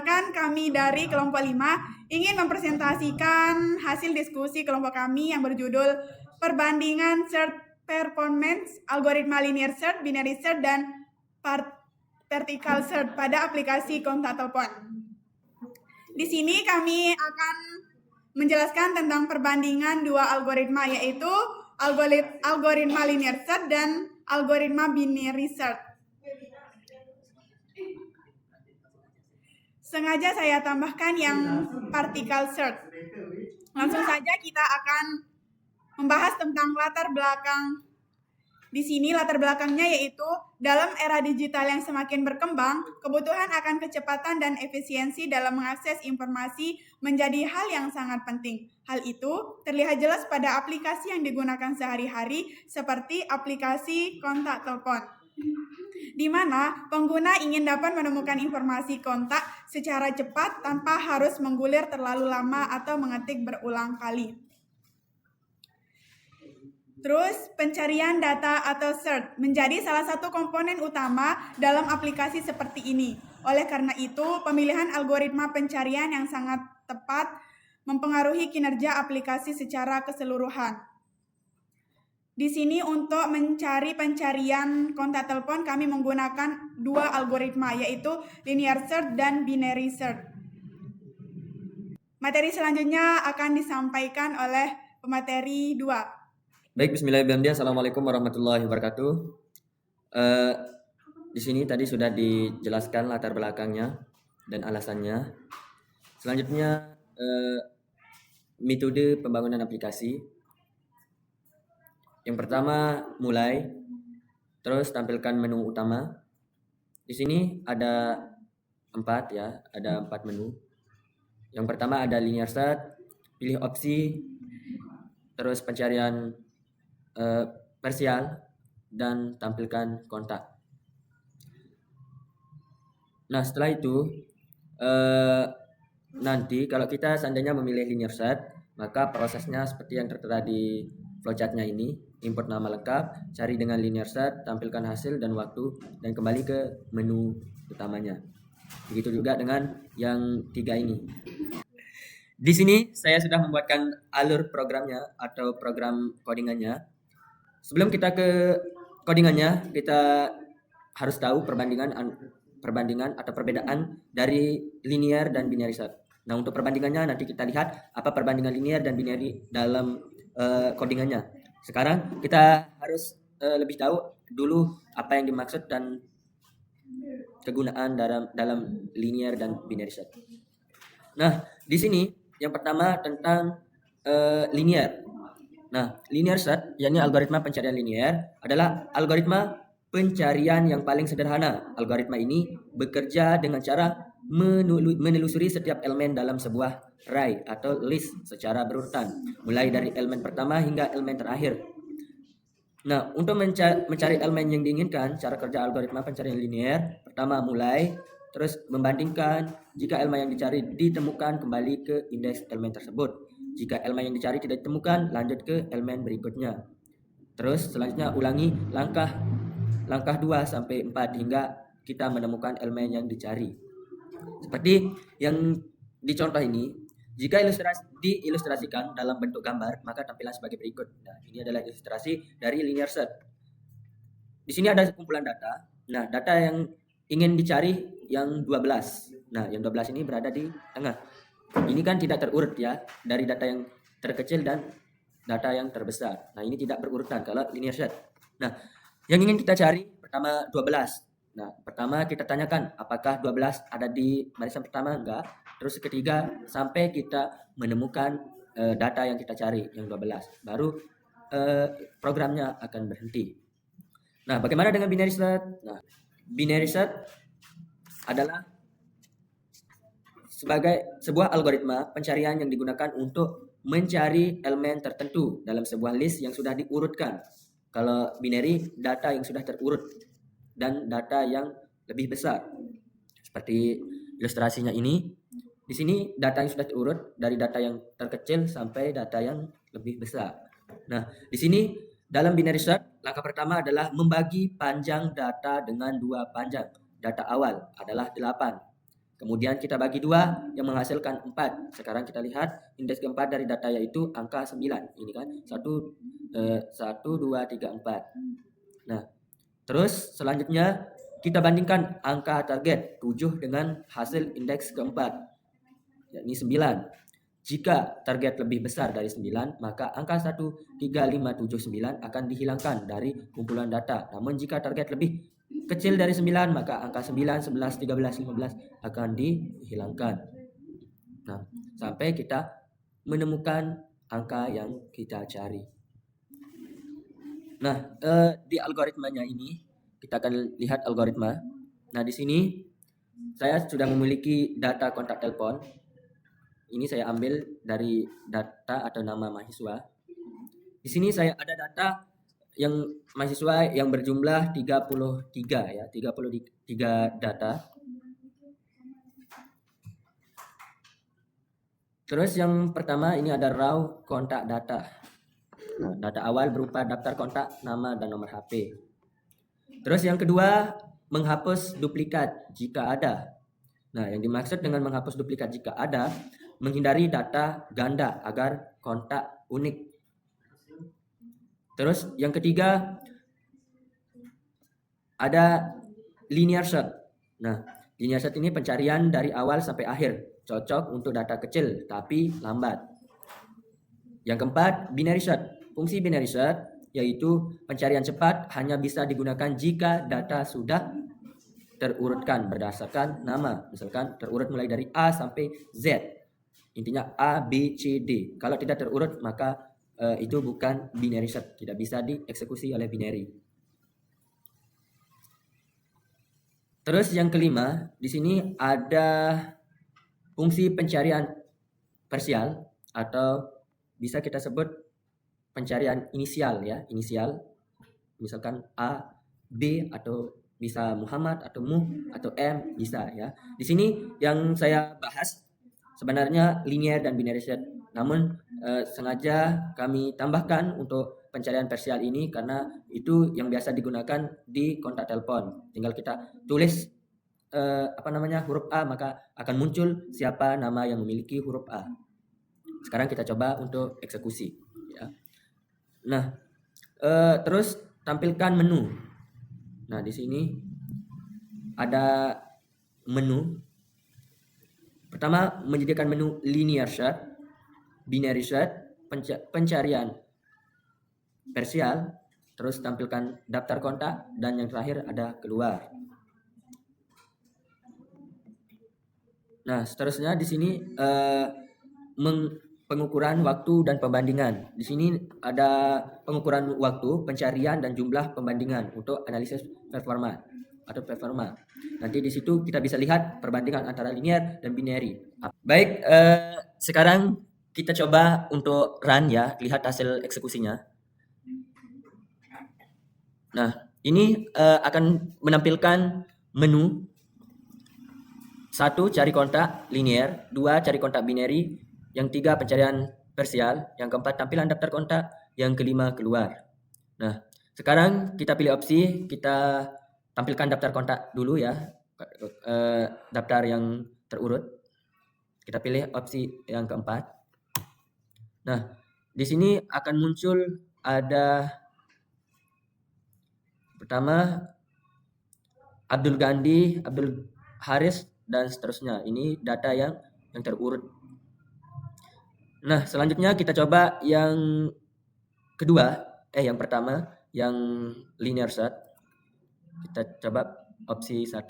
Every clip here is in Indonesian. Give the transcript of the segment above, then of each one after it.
Perkenalkan, kami dari kelompok 5 ingin mempresentasikan hasil diskusi kelompok kami yang berjudul Perbandingan Search Performance, Algoritma Linear Search, Binary Search, dan Vertical Search pada aplikasi kontak telepon. Di sini kami akan menjelaskan tentang perbandingan dua algoritma, yaitu algoritma Linear Search dan algoritma Binary Search. Sengaja saya tambahkan yang particle search. Langsung saja kita akan membahas tentang latar belakang. Di sini latar belakangnya yaitu dalam era digital yang semakin berkembang, kebutuhan akan kecepatan dan efisiensi dalam mengakses informasi menjadi hal yang sangat penting. Hal itu terlihat jelas pada aplikasi yang digunakan sehari-hari seperti aplikasi kontak telepon, di mana pengguna ingin dapat menemukan informasi kontak secara cepat tanpa harus menggulir terlalu lama atau mengetik berulang kali. Terus, pencarian data atau search menjadi salah satu komponen utama dalam aplikasi seperti ini. Oleh karena itu, pemilihan algoritma pencarian yang sangat tepat mempengaruhi kinerja aplikasi secara keseluruhan. Di sini untuk mencari pencarian kontak telepon kami menggunakan dua algoritma, yaitu linear search dan binary search. Materi selanjutnya akan disampaikan oleh pemateri 2. Baik, bismillahirrahmanirrahim. Assalamualaikum warahmatullahi wabarakatuh. Di sini tadi sudah dijelaskan latar belakangnya dan alasannya. Selanjutnya metode pembangunan aplikasi. Yang pertama mulai, terus tampilkan menu utama. Di sini ada 4 menu. Yang pertama ada linear search, pilih opsi, terus pencarian parsial, dan tampilkan kontak. Nah, setelah itu nanti kalau kita seandainya memilih linear search, maka prosesnya seperti yang tertera di flowchartnya ini. Import nama lengkap, cari dengan linear search, tampilkan hasil dan waktu, dan kembali ke menu utamanya. Begitu juga dengan yang 3 ini. Di sini saya sudah membuatkan alur programnya atau program codingannya. Sebelum kita ke codingannya, kita harus tahu perbandingan atau perbedaan dari linear dan binary search. Nah, untuk perbandingannya nanti kita lihat apa perbandingan linear dan binary dalam codingannya. Sekarang kita harus lebih tahu dulu apa yang dimaksud dan kegunaan dalam linear dan binary search. Nah, di sini yang pertama tentang linear. Nah, linear search, yakni algoritma pencarian linear, adalah algoritma pencarian yang paling sederhana. Algoritma ini bekerja dengan cara menelusuri setiap elemen dalam sebuah array atau list secara berurutan, mulai dari elemen pertama hingga elemen terakhir. Nah, untuk mencari elemen yang diinginkan, cara kerja algoritma pencarian linear, pertama mulai, terus membandingkan. Jika elemen yang dicari ditemukan, kembali ke indeks elemen tersebut. Jika elemen yang dicari tidak ditemukan, lanjut ke elemen berikutnya. Terus selanjutnya ulangi langkah 2 sampai 4 hingga kita menemukan elemen yang dicari. Seperti yang di contoh ini, jika diilustrasikan dalam bentuk gambar, maka tampilan sebagai berikut. Nah, ini adalah ilustrasi dari linear search. Di sini ada kumpulan data. Nah, data yang ingin dicari yang 12. Nah, yang 12 ini berada di tengah. Ini kan tidak terurut ya, dari data yang terkecil dan data yang terbesar. Nah, ini tidak berurutan kalau linear search. Nah, yang ingin kita cari pertama 12. Nah, pertama kita tanyakan apakah 12 ada di barisan pertama, enggak. Terus ketiga sampai kita menemukan data yang kita cari yang 12. Baru programnya akan berhenti. Nah, bagaimana dengan binary search? Nah, binary search adalah sebagai sebuah algoritma pencarian yang digunakan untuk mencari elemen tertentu dalam sebuah list yang sudah diurutkan. Kalau binary, data yang sudah terurut dan data yang lebih besar. Seperti ilustrasinya ini. Di sini data yang sudah terurut dari data yang terkecil sampai data yang lebih besar. Nah, di sini dalam binary search, langkah pertama adalah membagi panjang data dengan 2 panjang. Data awal adalah 8. Kemudian kita bagi 2 yang menghasilkan 4. Sekarang kita lihat indeks keempat dari data yaitu angka 9. Ini kan 1, 2, 3, 4. Nah, terus selanjutnya kita bandingkan angka target 7 dengan hasil indeks keempat, yakni 9. Jika target lebih besar dari 9, maka angka 1, 3, 5, 7, 9 akan dihilangkan dari kumpulan data. Namun jika target lebih kecil dari 9, maka angka 9, 11, 13, 15 akan dihilangkan. Nah, sampai kita menemukan angka yang kita cari. Nah, di algoritmanya ini kita akan lihat algoritma. Nah, di sini saya sudah memiliki data kontak telepon. Ini saya ambil dari data atau nama mahasiswa. Di sini saya ada data yang mahasiswa yang berjumlah 33 ya, 33 data. Terus yang pertama ini ada raw kontak data. Nah, data awal berupa daftar kontak, nama dan nomor HP. Terus yang kedua, menghapus duplikat jika ada. Nah, yang dimaksud dengan menghapus duplikat jika ada, menghindari data ganda agar kontak unik. Terus yang ketiga, ada linear search. Nah, linear search ini pencarian dari awal sampai akhir, cocok untuk data kecil tapi lambat. Yang keempat, binary search. Fungsi binary search yaitu pencarian cepat hanya bisa digunakan jika data sudah terurutkan berdasarkan nama. Misalkan terurut mulai dari A sampai Z. Intinya A, B, C, D. Kalau tidak terurut maka itu bukan binary search, tidak bisa dieksekusi oleh binary. Terus yang kelima, di sini ada fungsi pencarian parsial atau bisa kita sebut pencarian inisial ya, inisial. Misalkan A, B atau bisa Muhammad atau Mu atau M bisa ya. Di sini yang saya bahas sebenarnya linear dan binary search. Namun sengaja kami tambahkan untuk pencarian parsial ini karena itu yang biasa digunakan di kontak telepon. Tinggal kita tulis huruf A, maka akan muncul siapa nama yang memiliki huruf A. Sekarang kita coba untuk eksekusi ya. Nah, terus tampilkan menu. Nah, di sini ada menu. Pertama, menyediakan menu linear search, binary search, pencarian parsial, terus tampilkan daftar kontak, dan yang terakhir ada keluar. Nah, seterusnya di sini pengukuran waktu dan pembandingan. Di sini ada pengukuran waktu, pencarian dan jumlah pembandingan untuk analisis performa. Nanti di situ kita bisa lihat perbandingan antara linear dan binary. Baik, sekarang kita coba untuk run ya, lihat hasil eksekusinya. Nah, ini akan menampilkan menu. 1, cari kontak linear, 2, cari kontak binary, yang 3, pencarian parsial, yang keempat, tampilan daftar kontak, yang kelima, keluar. Nah, sekarang kita pilih opsi, kita tampilkan daftar kontak dulu ya, daftar yang terurut. Kita pilih opsi yang keempat. Nah, di sini akan muncul ada pertama Abdul Gandhi, Abdul Haris dan seterusnya. Ini data yang terurut. Nah, selanjutnya kita coba yang kedua, yang pertama, yang linear search. Kita coba opsi 1.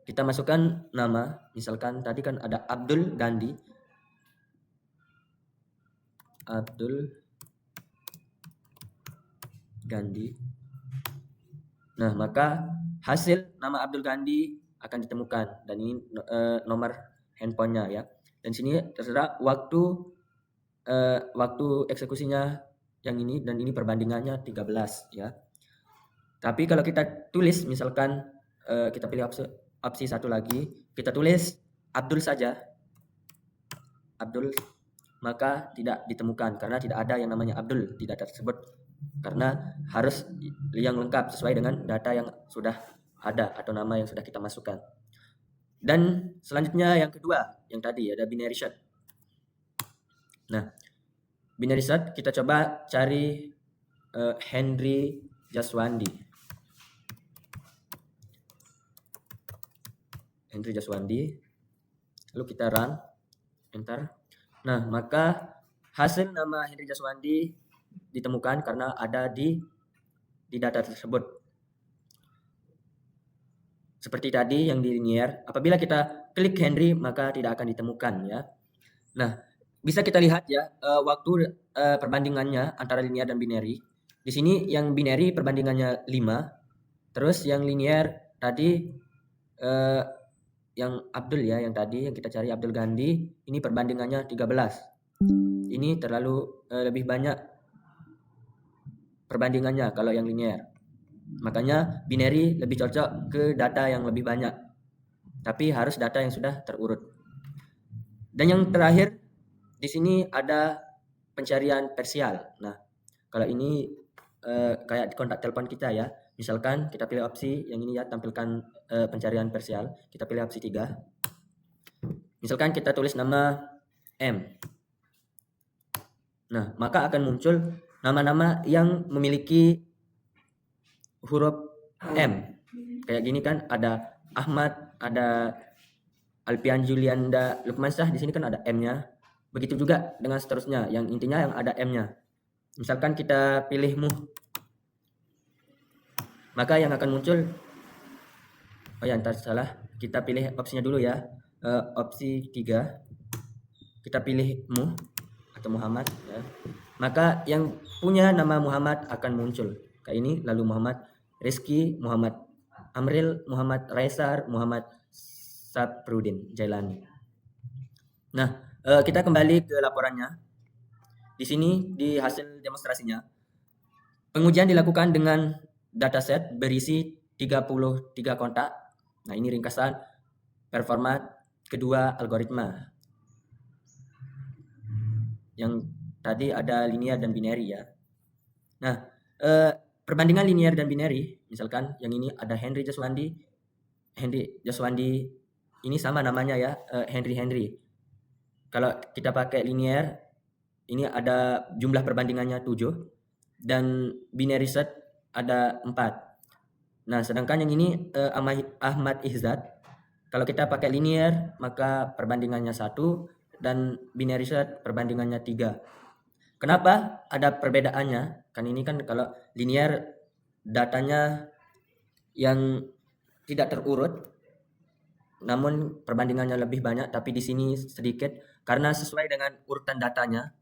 Kita masukkan nama, misalkan tadi kan ada Abdul Gandhi. Abdul Gandhi. Nah, maka hasil nama Abdul Gandhi akan ditemukan dan ini nomor handphonenya ya. Dan sini tertera waktu eksekusinya yang ini dan ini perbandingannya 13 ya. Tapi kalau kita tulis misalkan kita pilih opsi 1 lagi, kita tulis Abdul saja. Abdul, maka tidak ditemukan karena tidak ada yang namanya Abdul di data tersebut. Karena harus yang lengkap sesuai dengan data yang sudah ada atau nama yang sudah kita masukkan. Dan selanjutnya yang kedua, yang tadi ada binary search. Nah, binary search kita coba cari Henry Jaswandi. Henry Jaswandi. Lalu kita run, enter. Nah, maka hasil nama Henry Jaswandi ditemukan karena ada di data tersebut. Seperti tadi yang di linear, apabila kita klik Henry maka tidak akan ditemukan ya. Nah, bisa kita lihat ya waktu perbandingannya antara linear dan binary. Di sini yang binary perbandingannya 5, terus yang linear tadi yang Abdul ya, yang tadi yang kita cari Abdul Gandhi, ini perbandingannya 13. Ini terlalu lebih banyak perbandingannya kalau yang linear. Makanya binary lebih cocok ke data yang lebih banyak. Tapi harus data yang sudah terurut. Dan yang terakhir di sini ada pencarian parsial. Nah, kalau ini kayak di kontak telepon kita ya. Misalkan kita pilih opsi yang ini ya, tampilkan pencarian parsial. Kita pilih opsi 3. Misalkan kita tulis nama M. Nah, maka akan muncul nama-nama yang memiliki huruf M. Kayak gini kan, ada Ahmad, ada Alpian Julianda Lukmansyah, di sini kan ada M-nya. Begitu juga dengan seterusnya, yang intinya yang ada M-nya. Misalkan kita pilih Mu, maka yang akan muncul, oh ya ntar salah, kita pilih opsinya dulu ya, opsi 3, kita pilih Mu atau Muhammad ya. Maka yang punya nama Muhammad akan muncul kayak ini, lalu Muhammad Rizky, Muhammad Amril, Muhammad Raisar, Muhammad Saprudin Jailani. Nah, kita kembali ke laporannya. Di sini di hasil demonstrasinya, pengujian dilakukan dengan dataset berisi 33 kontak. Nah, ini ringkasan performa kedua algoritma. Yang tadi ada linear dan binary ya. Nah, perbandingan linear dan binary, misalkan yang ini ada Henry Jaswandi ini sama namanya ya, Henry. Kalau kita pakai linear, ini ada jumlah perbandingannya 7 dan binary set ada 4. Nah, sedangkan yang ini Ahmad Ihzat, kalau kita pakai linear maka perbandingannya 1 dan binary set perbandingannya 3. Kenapa ada perbedaannya? Kan ini kan kalau linear datanya yang tidak terurut, namun perbandingannya lebih banyak, tapi di sini sedikit karena sesuai dengan urutan datanya.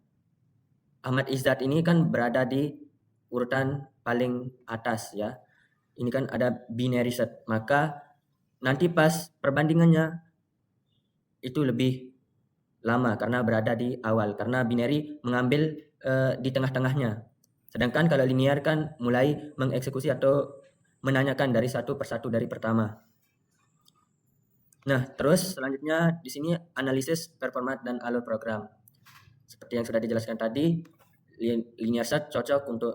Ahmad Izzat ini kan berada di urutan paling atas ya. Ini kan ada binary set, maka nanti pas perbandingannya itu lebih lama karena berada di awal, karena binary mengambil di tengah-tengahnya. Sedangkan kalau linear kan mulai mengeksekusi atau menanyakan dari satu persatu dari pertama. Nah, terus selanjutnya di sini analisis performa dan alur program. Seperti yang sudah dijelaskan tadi, linear set cocok untuk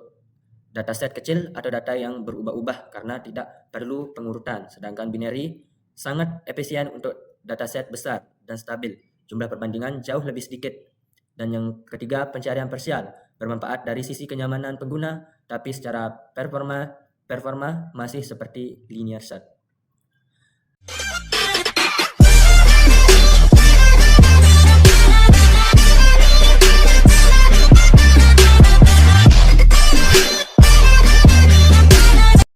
dataset kecil atau data yang berubah-ubah karena tidak perlu pengurutan. Sedangkan binary sangat efisien untuk dataset besar dan stabil. Jumlah perbandingan jauh lebih sedikit. Dan yang ketiga, pencarian parsial bermanfaat dari sisi kenyamanan pengguna, tapi secara performa masih seperti linear set.